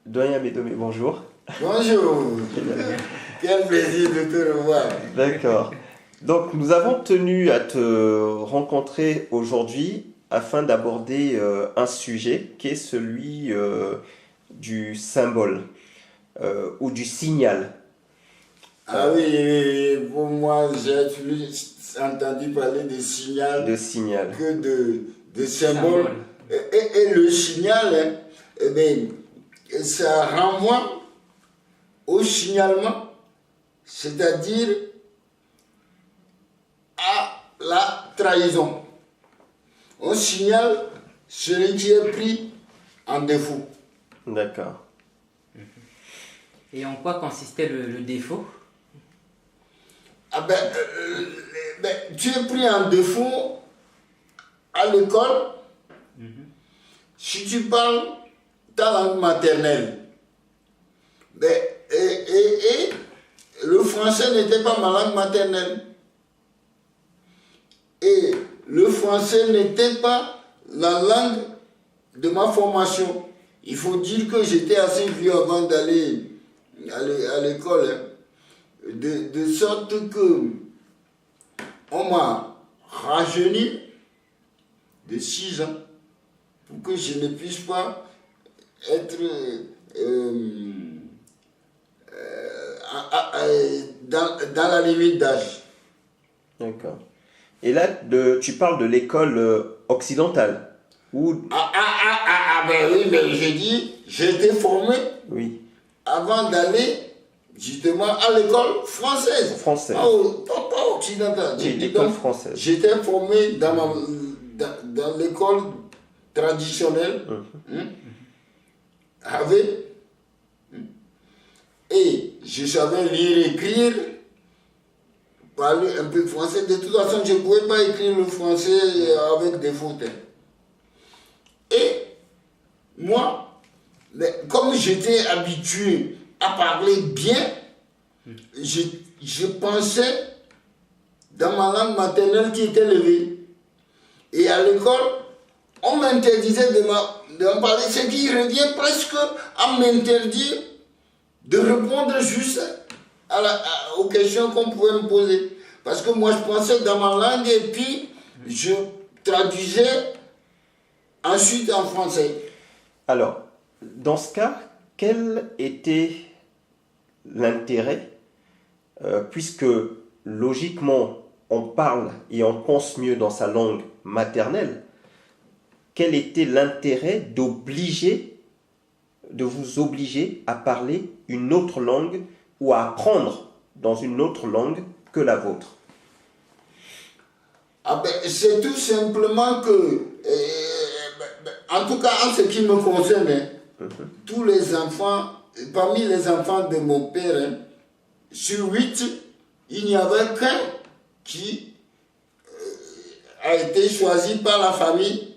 Doyen Médomé, bonjour. Bonjour, quel plaisir de te revoir. D'accord. Donc, nous avons tenu à te rencontrer aujourd'hui afin d'aborder un sujet qui est celui du symbole ou du signal. Ah oui, oui, oui, pour moi, j'ai plus entendu parler de signal De signal. que de symbole. Et le signal, hein, eh bien, ça renvoie au signalement, c'est-à-dire à la trahison. On signale celui qui est pris en défaut. D'accord. Et en quoi consistait le défaut? Ah tu es pris en défaut à l'école si tu parles ta langue maternelle. Et le français n'était pas ma langue maternelle. Et le français n'était pas la langue de ma formation. Il faut dire que j'étais assez vieux avant d'aller à l'école. Hein. De sorte que on m'a rajeuni de 6 ans pour que je ne puisse pas être dans la limite d'âge. D'accord. Et là, tu parles de l'école occidentale ou... Ben oui, mais j'ai dit, j'ai été formé Oui. avant d'aller justement à l'école française. Française. Pas occidentale. Oui, l'école française. J'étais formé dans l'école traditionnelle. Et je savais lire, écrire, parler un peu français. De toute façon, je ne pouvais pas écrire le français avec des fautes. Et moi, comme j'étais habitué à parler bien, je pensais dans ma langue maternelle qui était levée. Et à l'école, on m'interdisait de m'en parler, ce qui revient presque à m'interdire de répondre juste aux questions qu'on pouvait me poser. Parce que moi, je pensais dans ma langue et puis je traduisais ensuite en français. Alors, dans ce cas, quel était l'intérêt, puisque logiquement on parle et on pense mieux dans sa langue maternelle, quel était l'intérêt de vous obliger à parler une autre langue ou à apprendre dans une autre langue que la vôtre? C'est tout simplement que, en tout cas en ce qui me concerne, tous les enfants, parmi les enfants de mon père, sur 8, il n'y avait qu'un qui a été choisi par la famille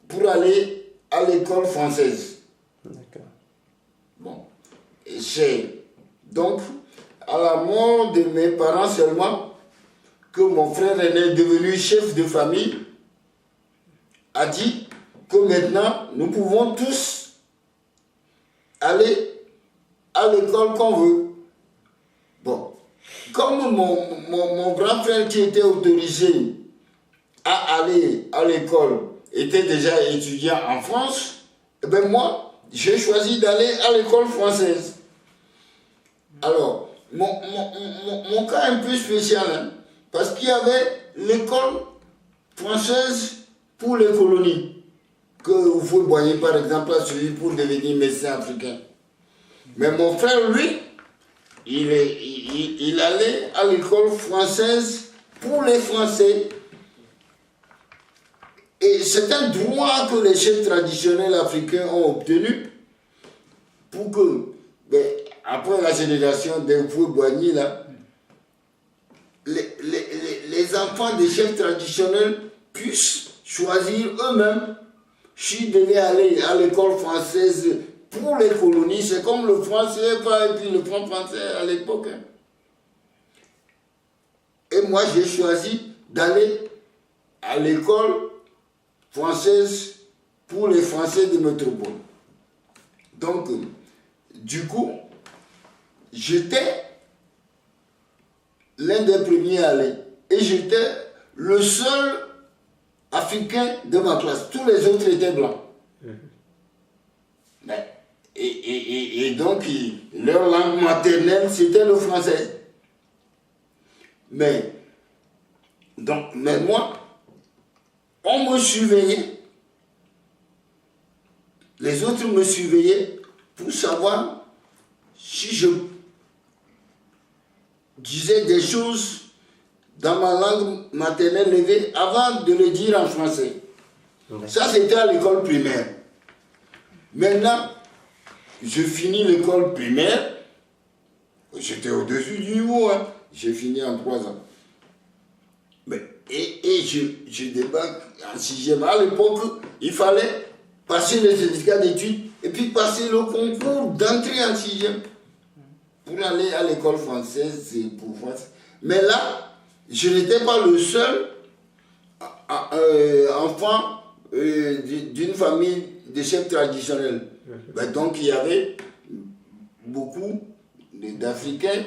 pour aller à l'école française. D'accord. Bon. Et c'est donc à la mort de mes parents seulement que mon frère aîné, devenu chef de famille, a dit que maintenant nous pouvons tous aller à l'école qu'on veut. Bon, comme mon grand frère qui était autorisé à aller à l'école était déjà étudiant en France, eh bien moi, j'ai choisi d'aller à l'école française. Alors, mon cas est un peu spécial, hein, parce qu'il y avait l'école française pour les colonies, que vous voyez par exemple à suivi pour devenir médecin africain. Mais mon frère, lui, il allait à l'école française pour les Français. Et c'est un droit que les chefs traditionnels africains ont obtenu pour que, après la génération des Foué-Boigny, là, les enfants des chefs traditionnels puissent choisir eux-mêmes s'ils devaient aller à l'école française pour les colonies. C'est comme le français et puis le franc français à l'époque. Hein. Et moi, j'ai choisi d'aller à l'école française pour les Français de métropole. Donc, du coup, j'étais l'un des premiers à aller. Et j'étais le seul Africain de ma classe. Tous les autres étaient blancs. Et donc, leur langue maternelle, c'était le français. Mais moi, on me surveillait. Les autres me surveillaient pour savoir si je disais des choses dans ma langue maternelle levée avant de le dire en français. Ça, c'était à l'école primaire. Maintenant, je finis l'école primaire. J'étais au-dessus du niveau. Hein. J'ai fini en 3 ans. Et je débarque en 6e. À l'époque, il fallait passer le certificat d'études et puis passer le concours d'entrée en 6e pour aller à l'école française et pour français. Mais là, je n'étais pas le seul enfant d'une famille de chefs traditionnels. Donc il y avait beaucoup d'Africains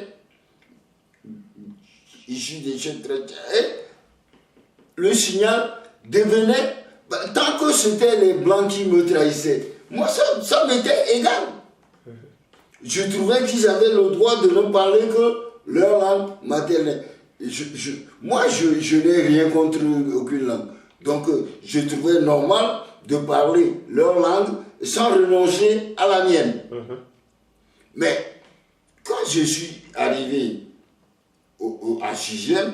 issus des chefs traditionnels. Le signal devenait, tant que c'était les blancs qui me trahissaient, moi ça m'était égal. Je trouvais qu'ils avaient le droit de ne parler que leur langue maternelle. Moi, je n'ai rien contre aucune langue. Donc, je trouvais normal de parler leur langue sans renoncer à la mienne. Mais, quand je suis arrivé à 6e,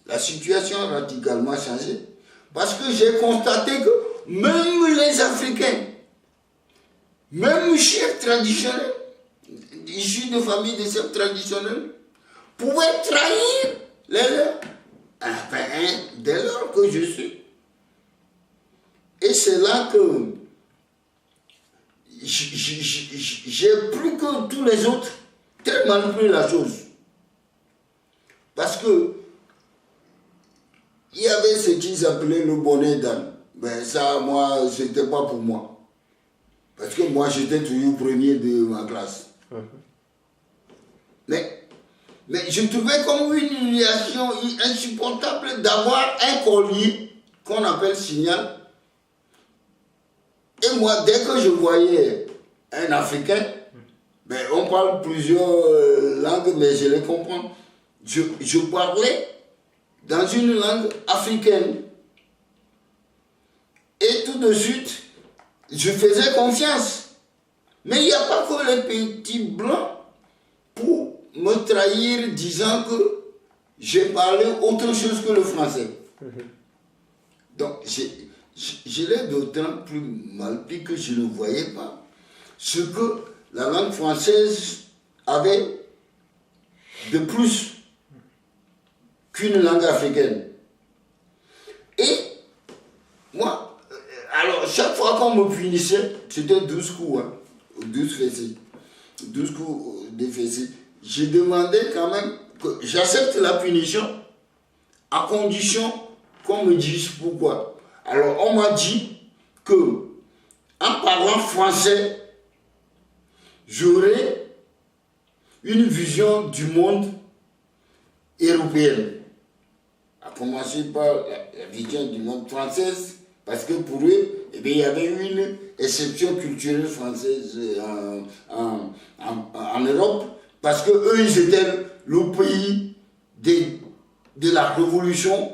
la situation a radicalement changé. Parce que j'ai constaté que même les Africains, même chefs traditionnels, issus de familles de chefs traditionnels, pouvaient trahir les leurs. Dès lors que je suis. Et c'est là que j'ai plus que tous les autres tellement pris la chose. Parce que il y avait ce qu'ils appelaient le bonnet d'âne. Ben ça, moi, c'était pas pour moi. Parce que moi, j'étais toujours premier de ma classe. Mais je trouvais comme une humiliation insupportable d'avoir un collier qu'on appelle signal. Et moi, dès que je voyais un Africain, on parle plusieurs langues, mais je les comprends. Je parlais dans une langue africaine. Et tout de suite, je faisais confiance. Mais il n'y a pas que les petits blancs pour me trahir disant que j'ai parlé autre chose que le français. Donc, je l'ai d'autant plus mal pris que je ne voyais pas ce que la langue française avait de plus qu'une langue africaine. Et moi, alors chaque fois qu'on me punissait, c'était 12 coups, 12 fessées. 12 coups de fessées. Je demandais quand même que j'accepte la punition à condition qu'on me dise pourquoi. Alors on m'a dit que en parlant français, j'aurais une vision du monde européenne. À commencer par la vision du monde française, parce que pour eux, il y avait une exception culturelle française en Europe, parce que eux, ils étaient le pays de la révolution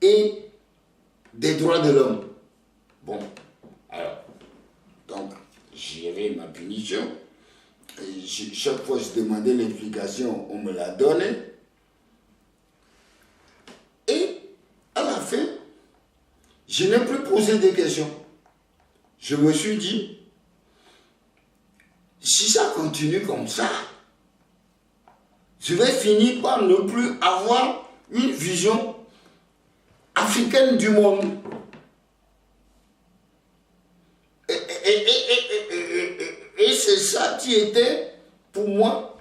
et des droits de l'homme. Bon, alors, donc, j'avais ma punition. Et chaque fois que je demandais l'explication, on me la donnait. Et à la fin, je n'ai plus posé de questions. Je me suis dit, si ça continue comme ça, je vais finir par ne plus avoir une vision africaine du monde. Et c'est ça qui était, pour moi,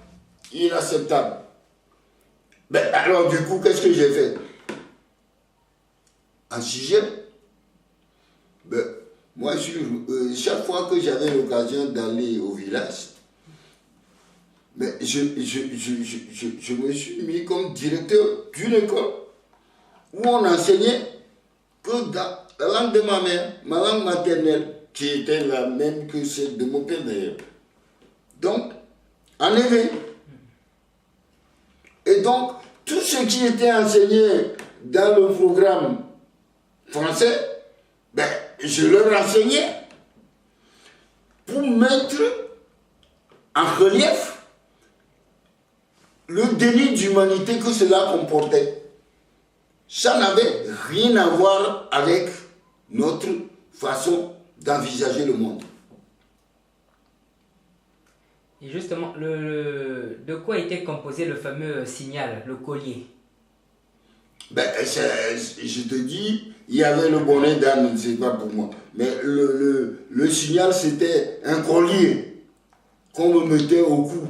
inacceptable. Alors du coup, qu'est-ce que j'ai fait? En 6e, moi, chaque fois que j'avais l'occasion d'aller au village, mais je me suis mis comme directeur d'une école où on enseignait que dans la langue de ma langue maternelle, qui était la même que celle de mon père d'ailleurs. Donc, en éveil. Et donc, tout ce qui était enseigné dans le programme français, ben, je leur enseignais pour mettre en relief le déni d'humanité que cela comportait. Ça n'avait rien à voir avec notre façon d'envisager le monde. Et justement, de quoi était composé le fameux signal, le collier? Ben, je te dis, il y avait le bonnet d'âne, c'est pas pour moi. Mais le signal, c'était un collier qu'on me mettait au cou.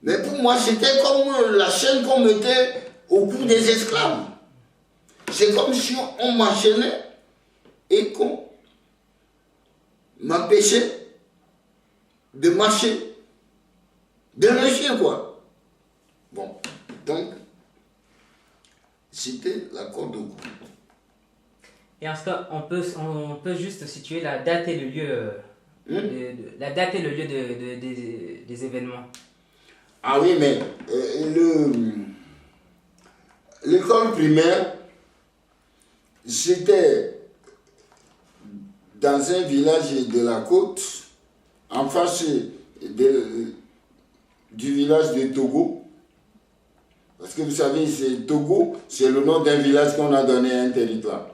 Mais pour moi, c'était comme la chaîne qu'on mettait au cou des esclaves. C'est comme si on m'enchaînait et qu'on m'empêchait de marcher, de réussir quoi. Bon, donc, c'était la corde au cou. Et en ce cas, on peut juste situer la date et le lieu, la date et le lieu des événements. Ah oui, mais l'école primaire, c'était dans un village de la côte, en face du village de Togo. Parce que vous savez, Togo, c'est le nom d'un village qu'on a donné à un territoire.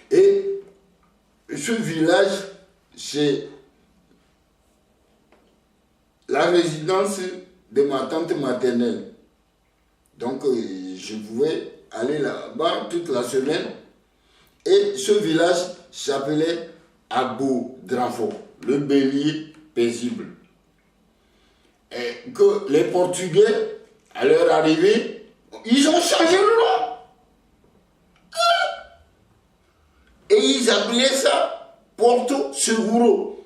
Et ce village, c'est la résidence de ma tante maternelle. Donc, je pouvais aller là-bas toute la semaine. Et ce village s'appelait Abo Drafo, le bélier paisible. Et que les Portugais, à leur arrivée, ils ont changé le nom. Et ils appelaient ça Porto Seguro.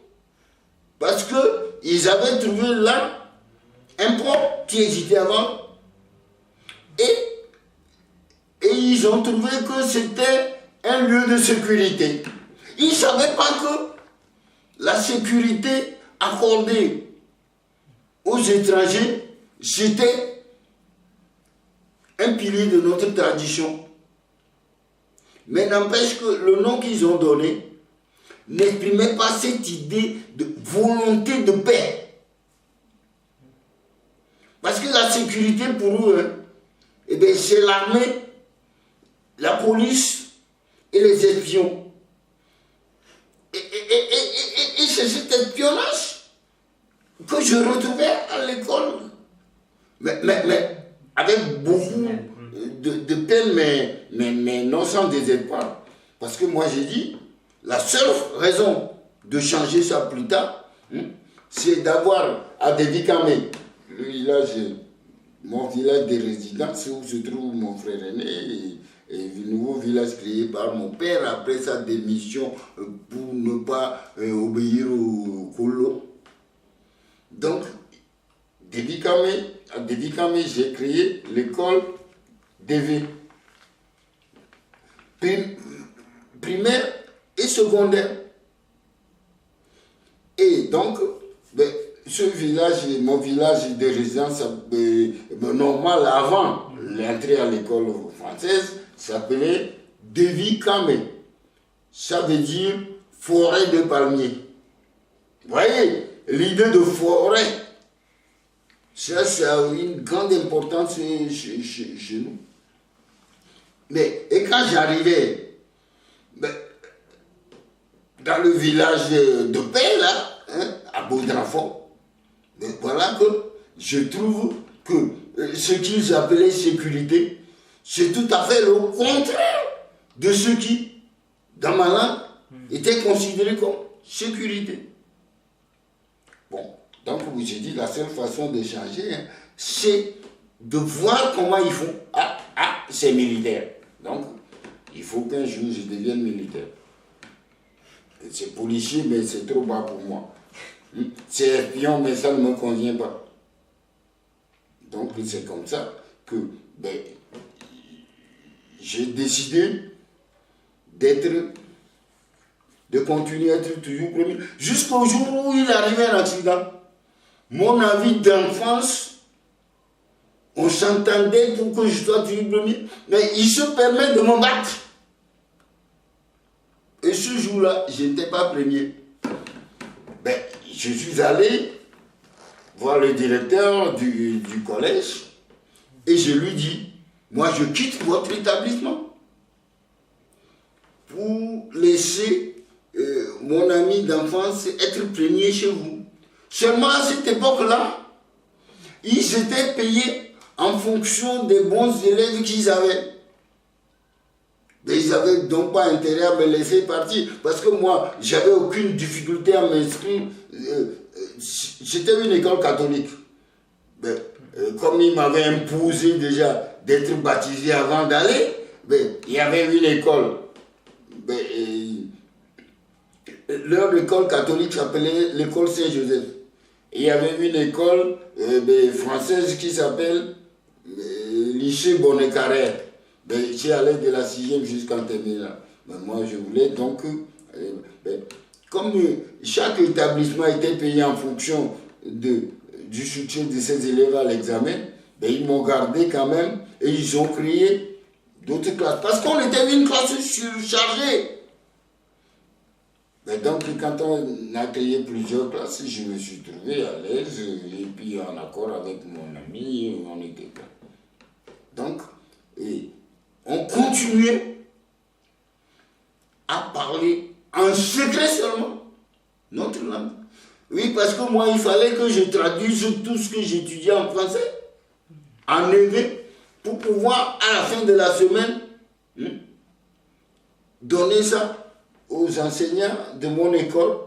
Parce qu'ils avaient trouvé là un port qui existait avant. Et ils ont trouvé que c'était un lieu de sécurité. Ils ne savaient pas que la sécurité accordée aux étrangers, c'était un pilier de notre tradition. Mais n'empêche que le nom qu'ils ont donné n'exprimait pas cette idée de volonté de paix. Parce que la sécurité pour eux, eh bien, c'est l'armée, la police et les espions. Et c'est cet espionnage que je retrouvais à l'école. Mais avec beaucoup de peine, mais non sans désespoir. Parce que moi j'ai dit, la seule raison de changer ça plus tard, c'est d'avoir à Dédicamé, le village, mon village de résidence où se trouve mon frère aîné, et le nouveau village créé par mon père après sa démission pour ne pas obéir au colo. Donc, à Dédicamé, j'ai créé l'école DV, primaire et secondaire. Et donc, ce village, mon village de résidence normal avant l'entrée à l'école française, s'appelait Dédicamé. Ça veut dire forêt de palmiers. Vous voyez, l'idée de forêt, ça a une grande importance chez nous. Et quand j'arrivais dans le village de paix, là, à Baudrafort, voilà que je trouve que ce qu'ils appelaient sécurité, c'est tout à fait le contraire de ce qui, dans ma langue, était considéré comme sécurité. Bon, donc j'ai dit la seule façon de changer, c'est de voir comment ils font. Ah, c'est militaire. Donc, il faut qu'un jour je devienne militaire. C'est policier, mais c'est trop bas pour moi. C'est espion, mais ça ne me convient pas. Donc c'est comme ça que j'ai décidé de continuer à être toujours premier. Jusqu'au jour où il arrivait un accident. Mon ami d'enfance, on s'entendait pour que je sois toujours premier, mais il se permet de me battre. Et ce jour-là, je n'étais pas premier. Je suis allé voir le directeur du collège et je lui dis, moi je quitte votre établissement pour laisser mon ami d'enfance être premier chez vous. Seulement à cette époque-là, ils étaient payés en fonction des bons élèves qu'ils avaient. Mais ils n'avaient donc pas intérêt à me laisser partir. Parce que moi, j'avais aucune difficulté à m'inscrire. C'était une école catholique. Comme ils m'avaient imposé déjà d'être baptisé avant d'aller, il y avait une école. Leur école catholique s'appelait l'école Saint-Joseph. Il y avait une école française qui s'appelle lycée Bonnet-Carrère. J'y allais de la 6e jusqu'en terminale. Moi, je voulais donc... comme chaque établissement était payé en fonction du soutien de ses élèves à l'examen, ils m'ont gardé quand même et ils ont créé d'autres classes. Parce qu'on était une classe surchargée. Donc, quand on a créé plusieurs classes, je me suis trouvé à l'aise et puis en accord avec mon ami, on était là. Donc, on continuait à parler en secret seulement notre langue. Oui, parce que moi, il fallait que je traduise tout ce que j'étudiais en français, en éveil, pour pouvoir, à la fin de la semaine, donner ça aux enseignants de mon école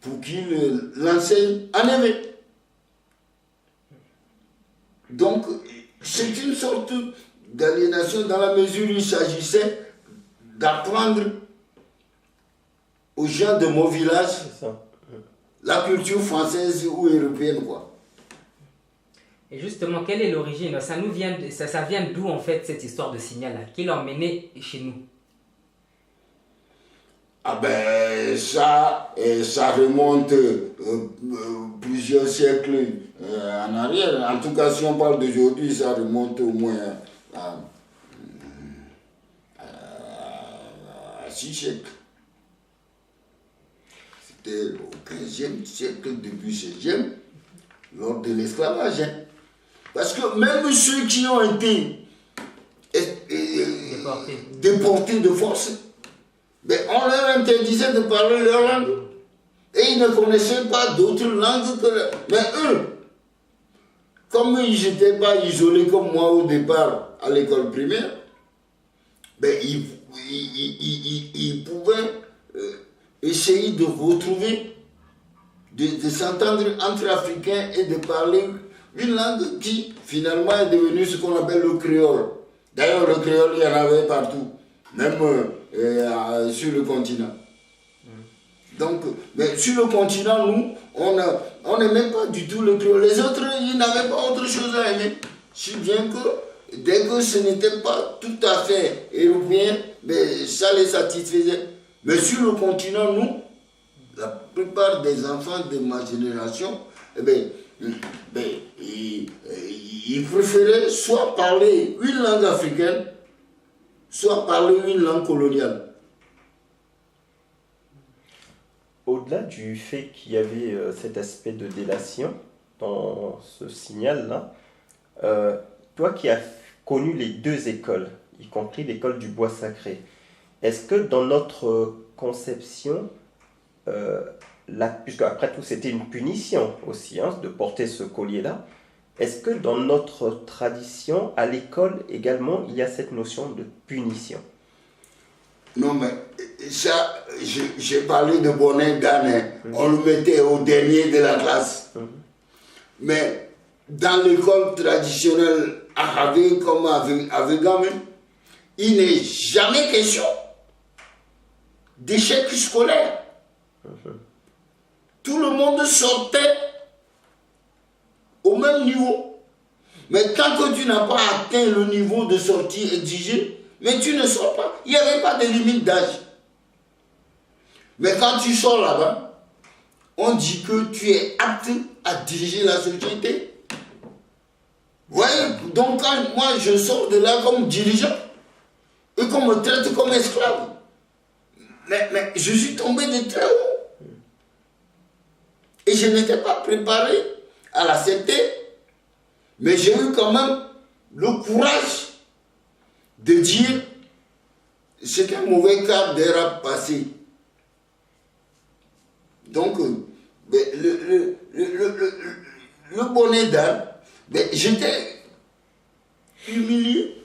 pour qu'ils l'enseignent en éveil. Donc, c'est une sorte d'aliénation dans la mesure où il s'agissait d'apprendre aux gens de mon village la culture française ou européenne, quoi. Et justement, quelle est l'origine? Ça vient d'où en fait cette histoire de signal-là? Qui l'a emmené chez nous? Ça remonte plusieurs siècles en arrière. En tout cas, si on parle d'aujourd'hui, ça remonte au moins à 6 siècles. C'était au 15e siècle, début 16e, lors de l'esclavage. Parce que même ceux qui ont été déportés de force, on leur interdisait de parler leur langue. Et ils ne connaissaient pas d'autres langues que... Mais eux, comme ils n'étaient pas isolés comme moi au départ à l'école primaire, ils pouvaient essayer de retrouver, de s'entendre entre Africains et de parler une langue qui finalement est devenue ce qu'on appelle le créole. D'ailleurs, le créole, il y en avait partout, même sur le continent. Donc, mais sur le continent, nous, on n'aimait pas du tout le créole. Les autres, ils n'avaient pas autre chose à aimer. Si bien que, dès que ce n'était pas tout à fait européen, ça les satisfaisait. Mais sur le continent, nous, la plupart des enfants de ma génération, ils préféraient soit parler une langue africaine, soit parler une langue coloniale. Au-delà du fait qu'il y avait cet aspect de délation dans ce signal-là, toi qui as connu les deux écoles, y compris l'école du bois sacré, est-ce que dans notre conception, puisque après tout c'était une punition aussi de porter ce collier-là, est-ce que dans notre tradition, à l'école également, il y a cette notion de punition? Non, mais ça, j'ai parlé de bonnet d'âne. On le mettait au dernier de la classe. Mais dans l'école traditionnelle arabe comme avec Gamé, il n'est jamais question d'échec scolaire. Tout le monde sortait au même niveau. Mais tant que tu n'as pas atteint le niveau de sortie exigé, mais tu ne sors pas. Il n'y avait pas de limite d'âge. Mais quand tu sors là-bas, on dit que tu es apte à diriger la société. Vous voyez, donc quand moi je sors de là comme dirigeant, et qu'on me traite comme esclave, mais je suis tombé de très haut. Et je n'étais pas préparé à l'accepter. Mais j'ai eu quand même le courage de dire c'est un mauvais quart d'heure à passer. Donc, le bonnet d'âne, j'étais humilié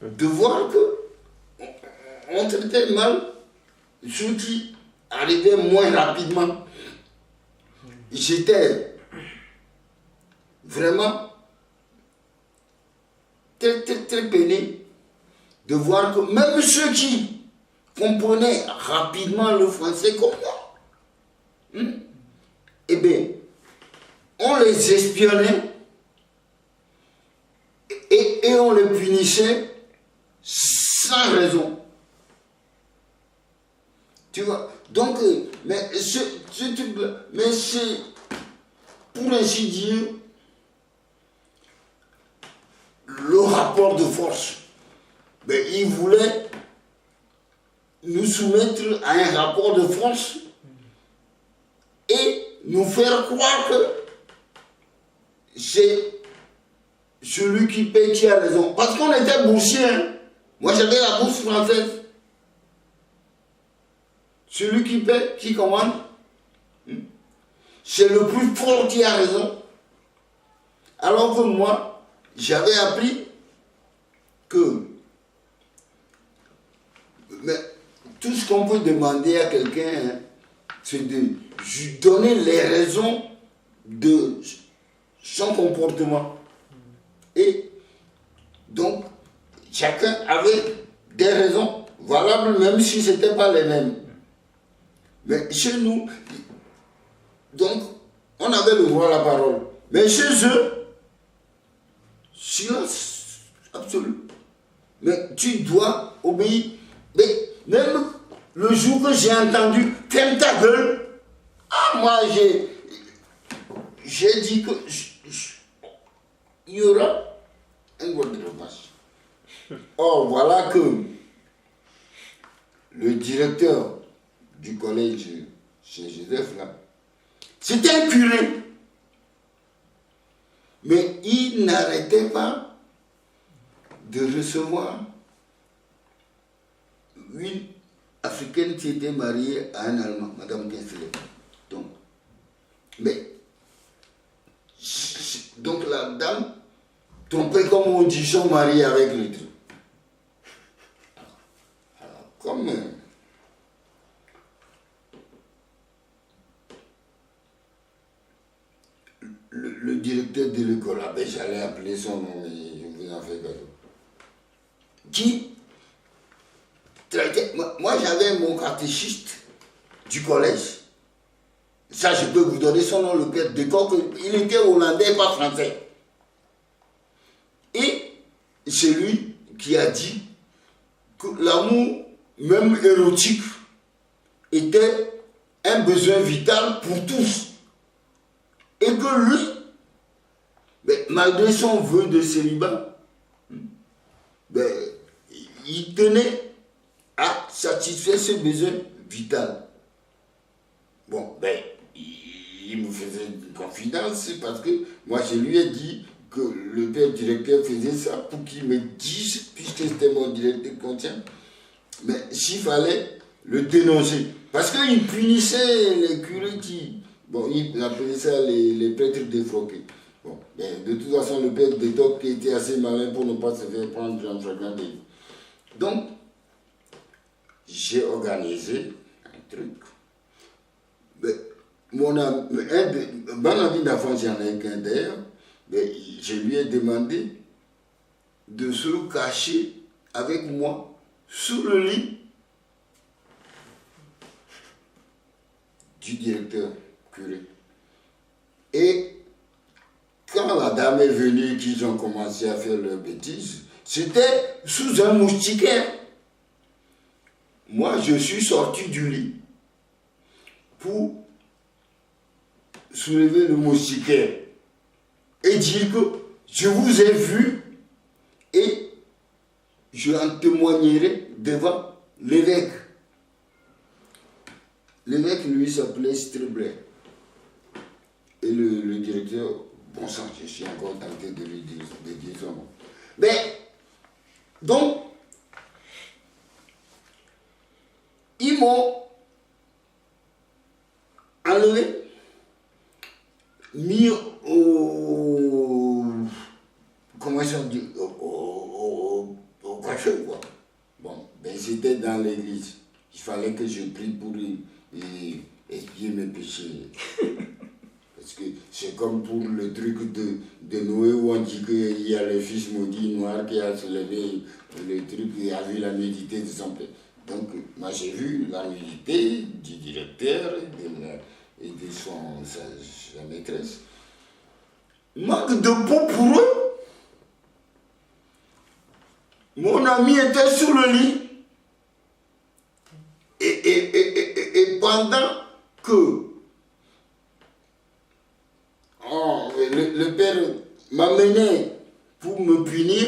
de voir que on traitait mal ceux qui arrivaient moins rapidement. J'étais vraiment très peiné de voir que même ceux qui comprenaient rapidement le français comme moi, eh bien, on les espionnait et on les punissait sans raison. Tu vois? Donc, mais c'est, pour ainsi dire, le rapport de force. Mais il voulait nous soumettre à un rapport de force et nous faire croire que c'est celui qui paye qui a raison. Parce qu'on était boursiers. Hein. Moi, j'avais la bourse française. Celui qui paie, qui commande, c'est le plus fort qui a raison. Alors que moi, j'avais appris que mais tout ce qu'on peut demander à quelqu'un, hein, c'est de lui donner les raisons de son comportement. Et donc, chacun avait des raisons valables, même si ce n'étaient pas les mêmes. Mais chez nous, donc, on avait le droit à la parole. Mais chez eux, silence absolu. Mais tu dois obéir. Mais même le jour que j'ai entendu « ferme ta gueule », moi j'ai dit que il y aura un gros dérapage. Or, voilà que le directeur du collège chez Joseph, là, c'était un curé. Mais il n'arrêtait pas de recevoir une Africaine qui était mariée à un Allemand, Madame Gensler. Donc la dame, trompée comme on dit, sont mariés avec le truc. Alors, comme le directeur de l'école, j'allais appeler son nom, mais je vous en fais cadeau. Qui traitait, moi j'avais mon catéchiste du collège. Ça, je peux vous donner son nom, le père de Coq. Il était hollandais, pas français. Et c'est lui qui a dit que l'amour, même érotique, était un besoin vital pour tous. Et que lui, malgré son vœu de célibat, il tenait à satisfaire ce besoin vital. Bon, il me faisait une confidence parce que moi je lui ai dit que le père directeur faisait ça pour qu'il me dise, puisque c'était mon directeur conscient, mais s'il fallait le dénoncer. Parce qu'il punissait les curés qui... Bon, il appelait ça les prêtres défroqués. Bon, de toute façon, le père de Toc était assez malin pour ne pas se faire prendre en flagrant délit. Donc, j'ai organisé un truc. Mon ami d'enfance, j'en ai qu'un d'ailleurs, je lui ai demandé de se cacher avec moi sous le lit du directeur curé. Et quand la dame est venue, qu'ils ont commencé à faire leurs bêtises, c'était sous un moustiquaire. Moi, je suis sorti du lit pour soulever le moustiquaire et dire que je vous ai vu et je en témoignerai devant l'évêque. L'évêque, lui, s'appelait Strebler. Et le directeur, bon sang, je suis encore tenté de lui dire son nom. Mais, donc, ils m'ont enlevé, mis au... Comment ça dit? Au cachot, quoi. Bon, ben c'était dans l'église. Il fallait que je prie pour expier mes péchés. Parce que c'est comme pour le truc de Noé où on dit qu'il y a le fils maudit noir qui a se levé, le truc, il a vu la nudité de son père. Donc, moi j'ai vu la nudité du directeur et de sa maîtresse. Manque de peau pour eux. Mon ami était sur le lit. Et pendant que le père m'amenait pour me punir,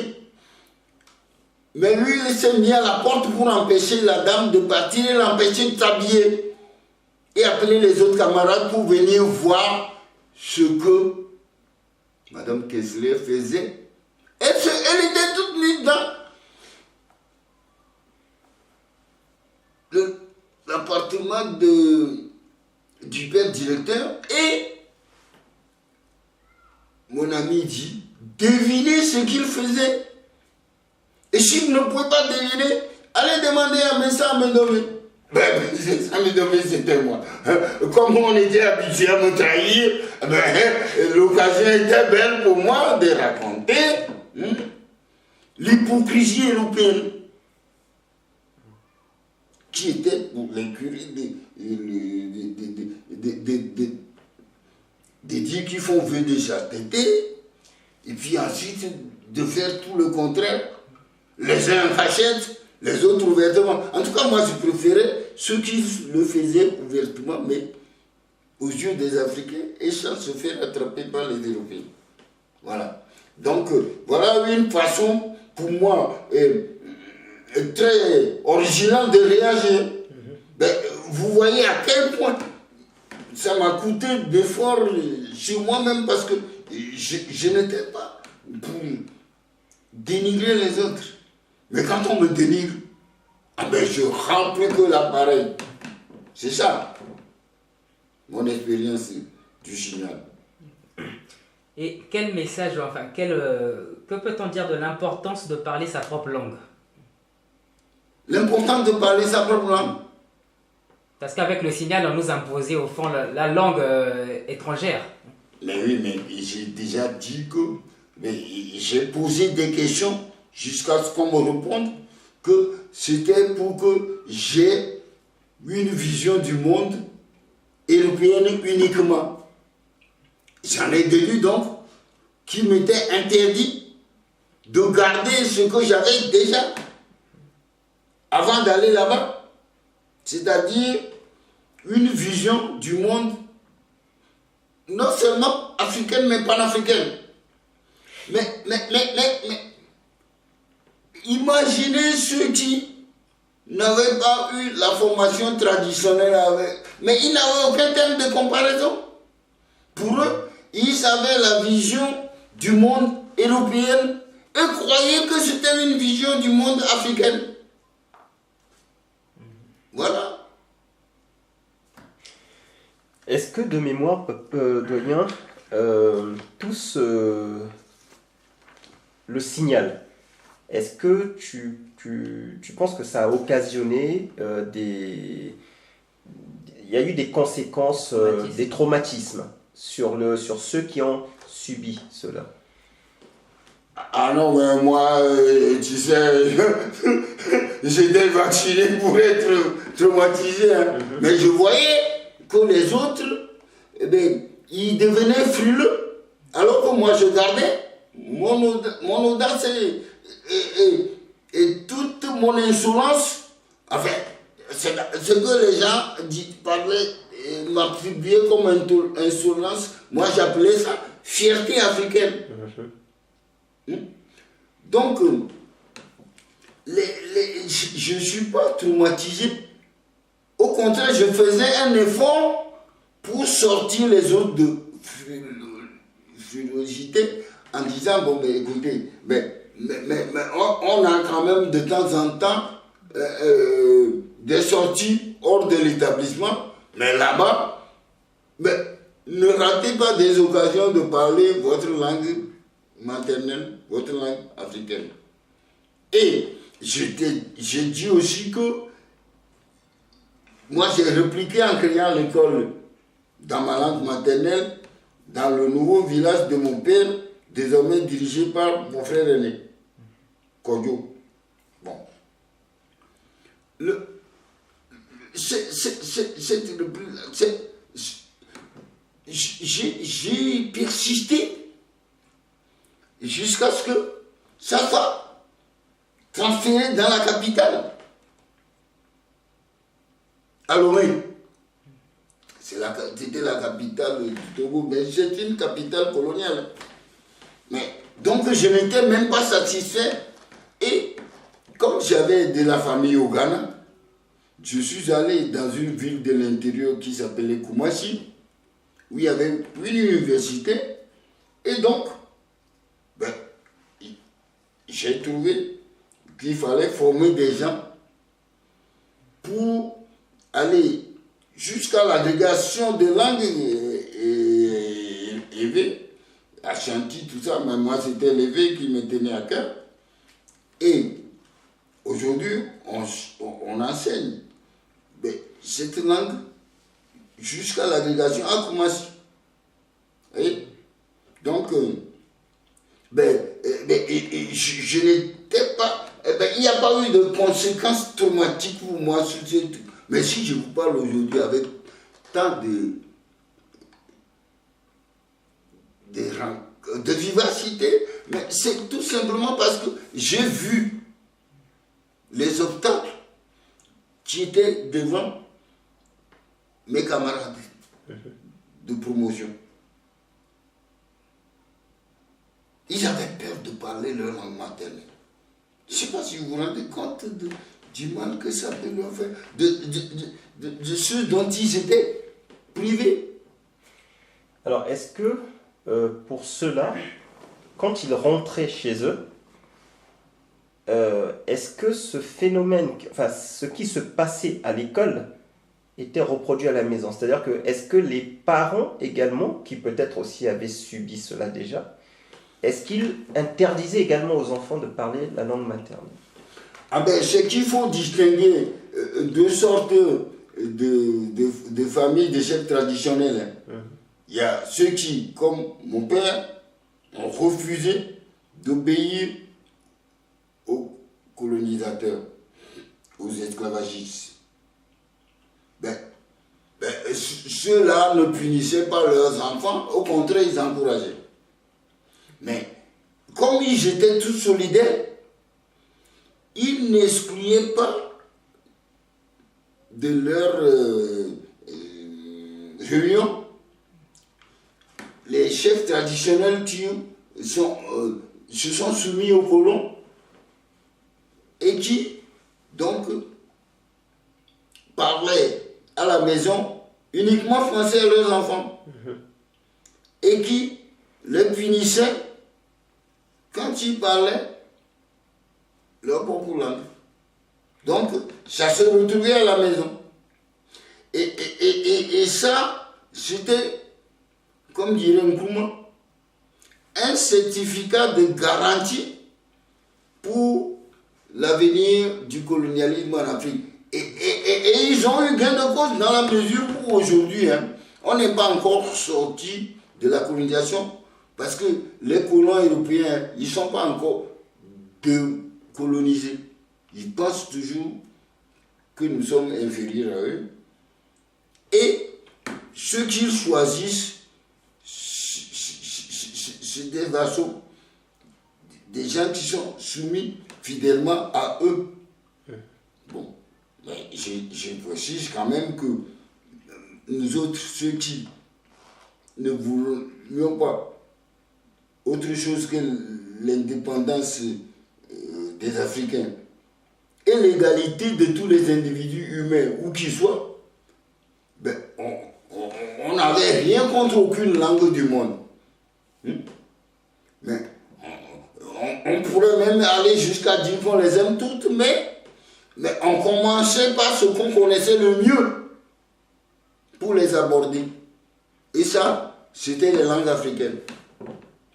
mais lui, il s'est mis à la porte pour empêcher la dame de partir et l'empêcher de s'habiller. Et appeler les autres camarades pour venir voir ce que Madame Kessler faisait. Elle était toute nue dans l'appartement du père directeur. Et mon ami dit, devinez ce qu'il faisait. Et si vous ne pouvez pas deviner, allez demander à Messa Médomé. Ben, Messa Médomé, c'était moi. Comme on était habitué à me trahir, l'occasion était belle pour moi de raconter l'hypocrisie européenne qui était pour les curés de dire qu'ils font vœu de chasteté, et puis ensuite de faire tout le contraire. Les uns en cachette, les autres ouvertement. En tout cas, moi, je préférais ceux qui le faisaient ouvertement, mais aux yeux des Africains, et sans se faire attraper par les Européens. Voilà. Donc, voilà une façon, pour moi, très originale de réagir. Ben, vous voyez à quel point ça m'a coûté d'efforts chez moi-même, parce que je n'étais pas pour dénigrer les autres. Mais quand on me dénigre, je remplis que l'appareil. C'est ça, mon expérience du signal. Et quel message, enfin, que peut-on dire de l'importance de parler sa propre langue? L'importance de parler sa propre langue. Parce qu'avec le signal, on nous imposait au fond la langue étrangère. Mais oui, mais j'ai déjà dit que j'ai posé des questions jusqu'à ce qu'on me réponde que c'était pour que j'ai une vision du monde européenne uniquement. J'en ai déduit donc qu'il m'était interdit de garder ce que j'avais déjà avant d'aller là-bas. C'est-à-dire une vision du monde non seulement africaine mais panafricaine. Mais imaginez ceux qui n'avaient pas eu la formation traditionnelle mais ils n'avaient aucun terme de comparaison. Pour eux, ils avaient la vision du monde européen et croyaient que c'était une vision du monde africain. Voilà. Est-ce que de mémoire, doyen, tous le signal, est-ce que tu penses que ça a occasionné il y a eu des conséquences, des traumatismes sur ceux qui ont subi cela? Ah non, mais moi, tu sais, j'étais vacciné pour être traumatisé. Hein. Mais je voyais que les autres, eh bien, ils devenaient frileux, alors que moi je gardais mon audace et toute mon insolence. Enfin, ce que les gens parlaient, m'attribuaient comme insolence, moi j'appelais ça fierté africaine. Donc, je ne suis pas traumatisé. Au contraire, je faisais un effort pour sortir les autres de frilosité en disant, bon, ben, écoutez, mais on a quand même de temps en temps des sorties hors de l'établissement, mais là-bas, ne ratez pas des occasions de parler votre langue maternelle, votre langue africaine. Et j'ai dit aussi que moi j'ai répliqué en créant l'école dans ma langue maternelle, dans le nouveau village de mon père, désormais dirigé par mon frère aîné, Kodjo. Bon. J'ai persisté jusqu'à ce que ça soit transféré dans la capitale, à Lomé. C'était la capitale du Togo, mais c'est une capitale coloniale. Mais, donc je n'étais même pas satisfait. Et comme j'avais de la famille au Ghana, je suis allé dans une ville de l'intérieur qui s'appelait Koumassi, où il y avait une université. Et donc, j'ai trouvé qu'il fallait former des gens pour aller jusqu'à l'agrégation de langues élevées, Ashanti, tout ça, mais moi c'était l'éveil qui me tenait à cœur. Et aujourd'hui, on enseigne cette langue jusqu'à l'agrégation à Koumassi. Et donc, je n'étais pas... il n'y a pas eu de conséquences traumatiques pour moi sur ce truc. Mais si je vous parle aujourd'hui avec tant de vivacité, mais c'est tout simplement parce que j'ai vu les obstacles qui étaient devant mes camarades de promotion. Ils avaient peur de parler leur langue maternelle. Je ne sais pas si vous vous rendez compte du mal que ça peut leur faire, de ceux dont ils étaient privés. Alors, est-ce que pour ceux-là, quand ils rentraient chez eux, est-ce que ce phénomène, enfin ce qui se passait à l'école, était reproduit à la maison? C'est-à-dire que, est-ce que les parents également, qui peut-être aussi avaient subi cela déjà, est-ce qu'ils interdisaient également aux enfants de parler la langue maternelle? C'est qu'il faut distinguer deux sortes de familles de chefs traditionnels. Il y a ceux qui, comme mon père, ont refusé d'obéir aux colonisateurs, aux esclavagistes. Ceux-là ne punissaient pas leurs enfants, au contraire, ils encourageaient. Mais comme ils étaient tous solidaires, ils n'excluaient pas de leur réunion les chefs traditionnels qui se sont soumis aux colons et qui, donc, parlaient à la maison uniquement français à leurs enfants et qui les punissaient quand ils parlaient leur propre langue. Donc, ça se retrouvait à la maison. Et ça, c'était, comme dirait Nkrumah, un certificat de garantie pour l'avenir du colonialisme en Afrique. Et ils ont eu gain de cause dans la mesure où aujourd'hui, on n'est pas encore sorti de la colonisation parce que les colons européens, ils ne sont pas encore décolonisés. Ils pensent toujours que nous sommes inférieurs à eux. Et ceux qu'ils choisissent, c'est des vassaux, des gens qui sont soumis fidèlement à eux. Bon, mais je précise quand même que nous autres, ceux qui ne voulions pas autre chose que l'indépendance des Africains et l'égalité de tous les individus humains, où qu'ils soient, ben, on n'avait rien contre aucune langue du monde. Mais on pourrait même aller jusqu'à dire qu'on les aime toutes, mais on commençait par ce qu'on connaissait le mieux pour les aborder. Et ça, c'était les langues africaines.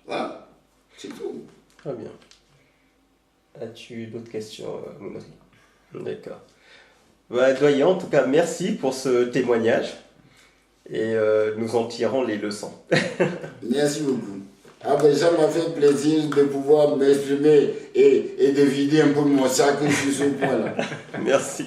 Voilà, c'est tout. Très bien. As-tu d'autres questions, Mounri? D'accord. Bah, doyen, en tout cas, merci pour ce témoignage. Et nous en tirons les leçons. Merci beaucoup. Ah ben, ça m'a fait plaisir de pouvoir m'exprimer et de vider un peu mon sac sur ce point-là. Merci.